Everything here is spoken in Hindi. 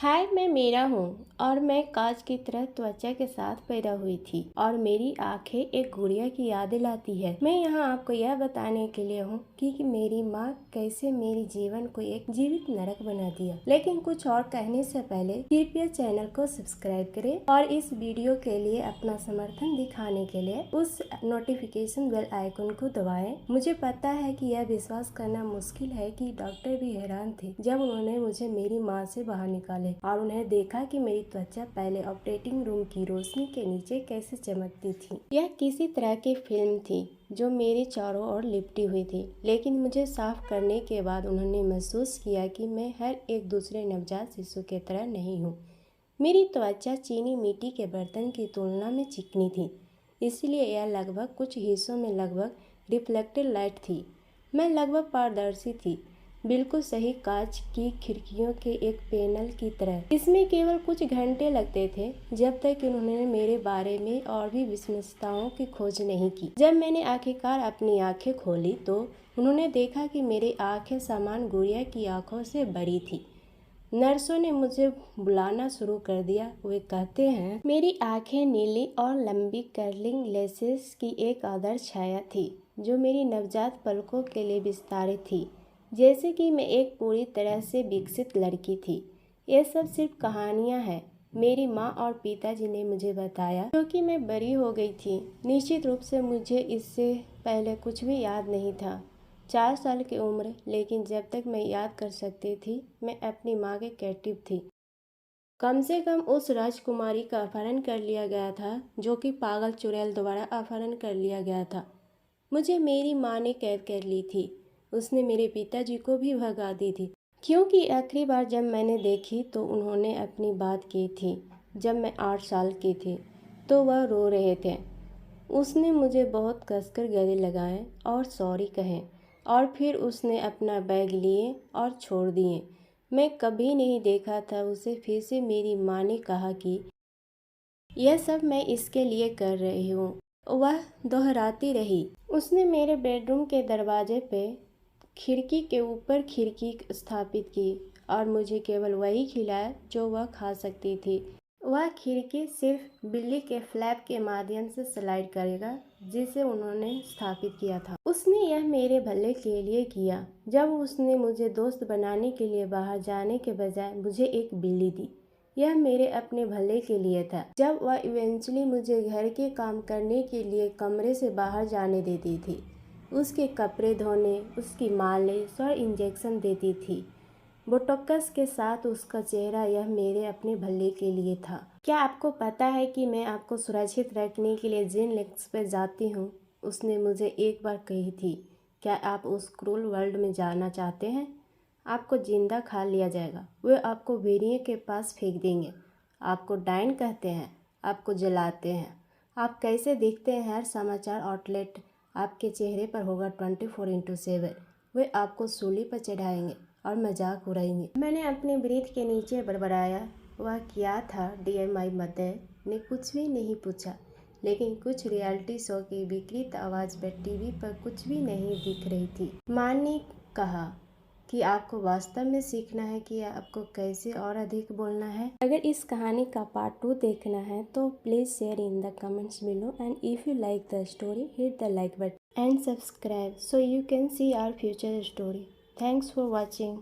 हाय, मैं मीरा हूँ और मैं कांच की तरह त्वचा के साथ पैदा हुई थी और मेरी आंखें एक गुड़िया की याद दिलाती है। मैं यहाँ आपको यह बताने के लिए हूँ कि मेरी माँ कैसे मेरे जीवन को एक जीवित नरक बना दिया। लेकिन कुछ और कहने से पहले कृपया चैनल को सब्सक्राइब करें और इस वीडियो के लिए अपना समर्थन दिखाने के लिए उस नोटिफिकेशन बेल आइकन को दबाएं। मुझे पता है कि यह विश्वास करना मुश्किल है कि डॉक्टर भी हैरान थे जब उन्होंने मुझे मेरी माँ से बाहर निकाला और उन्हें देखा कि मेरी त्वचा पहले ऑपरेटिंग रूम की रोशनी के नीचे कैसे चमकती थी। यह किसी तरह की फिल्म थी जो मेरे चारों ओर लिपटी हुई थी, लेकिन मुझे साफ करने के बाद उन्होंने महसूस किया कि मैं हर एक दूसरे नवजात शिशु की तरह नहीं हूँ। मेरी त्वचा चीनी मिट्टी के बर्तन की तुलना में चिकनी थी, इसलिए यह लगभग कुछ हिस्सों में लगभग रिफ्लेक्टेड लाइट थी। मैं लगभग पारदर्शी थी, बिल्कुल सही कांच की खिड़कियों के एक पैनल की तरह। इसमें केवल कुछ घंटे लगते थे जब तक कि उन्होंने मेरे बारे में और भी विशेषताओं की खोज नहीं की। जब मैंने आखिरकार अपनी आंखें खोली तो उन्होंने देखा कि मेरी आंखें सामान्य गुड़िया की आंखों से बड़ी थी। नर्सों ने मुझे बुलाना शुरू कर दिया। वे कहते हैं मेरी आंखें नीली और लंबी कर्लिंग लेसेस की एक आदर्श छाया थी जो मेरी नवजात पलकों के लिए विस्तारित थी, जैसे कि मैं एक पूरी तरह से विकसित लड़की थी। ये सब सिर्फ कहानियाँ हैं मेरी माँ और पिताजी ने मुझे बताया, क्योंकि मैं बड़ी हो गई थी। निश्चित रूप से मुझे इससे पहले कुछ भी याद नहीं था। 4 साल की उम्र, लेकिन जब तक मैं याद कर सकती थी मैं अपनी माँ के कैप्टिव थी। कम से कम उस राजकुमारी का अपहरण कर लिया गया था जो कि पागल चुड़ैल द्वारा अपहरण कर लिया गया था। मुझे मेरी माँ ने कैद कर ली थी। उसने मेरे पिताजी को भी भगा दी थी, क्योंकि आखिरी बार जब मैंने देखी तो उन्होंने अपनी बात की थी जब मैं 8 साल की थी, तो वह रो रहे थे। उसने मुझे बहुत कसकर गले लगाए और सॉरी कहे और फिर उसने अपना बैग लिए और छोड़ दिए। मैं कभी नहीं देखा था उसे फिर से। मेरी माँ ने कहा कि यह सब मैं इसके लिए कर रही हूँ। वह दोहराती रही। उसने मेरे बेडरूम के दरवाजे पे खिड़की के ऊपर खिड़की स्थापित की और मुझे केवल वही खिलाया जो वह खा सकती थी। वह खिड़की सिर्फ बिल्ली के फ्लैप के माध्यम से स्लाइड करेगा जिसे उन्होंने स्थापित किया था। उसने यह मेरे भले के लिए किया। जब उसने मुझे दोस्त बनाने के लिए बाहर जाने के बजाय मुझे एक बिल्ली दी, यह मेरे अपने भले के लिए था। जब वह इवेंचुअली मुझे घर के काम करने के लिए कमरे से बाहर जाने देती थी, उसके कपड़े धोने, उसकी मालिश और इंजेक्शन देती थी बोटोक्स के साथ उसका चेहरा, यह मेरे अपने भले के लिए था। क्या आपको पता है कि मैं आपको सुरक्षित रखने के लिए जिन लेंथ्स पर जाती हूँ? उसने मुझे एक बार कही थी। क्या आप उस क्रूर वर्ल्ड में जाना चाहते हैं? आपको जिंदा खा लिया जाएगा। वे आपको भेड़िए के पास फेंक देंगे। आपको डाइन कहते हैं, आपको जलाते हैं। आप कैसे दिखते हैं हर समाचार आउटलेट आपके चेहरे पर होगा 24/7। वे आपको सूली पर चढ़ाएंगे और मजाक उड़ाएंगे। मैंने अपने ब्रीथ के नीचे बड़बड़ाया। वह क्या था डियर माई मदर ने कुछ भी नहीं पूछा, लेकिन कुछ रियलिटी शो की विकृत आवाज़ पर टीवी पर कुछ भी नहीं दिख रही थी। माँ ने कहा कि आपको वास्तव में सीखना है कि आपको कैसे और अधिक बोलना है। अगर इस कहानी का पार्ट 2 देखना है तो please share in the comments below, and if you like the story hit the like button and subscribe so you can see our future story. Thanks for watching.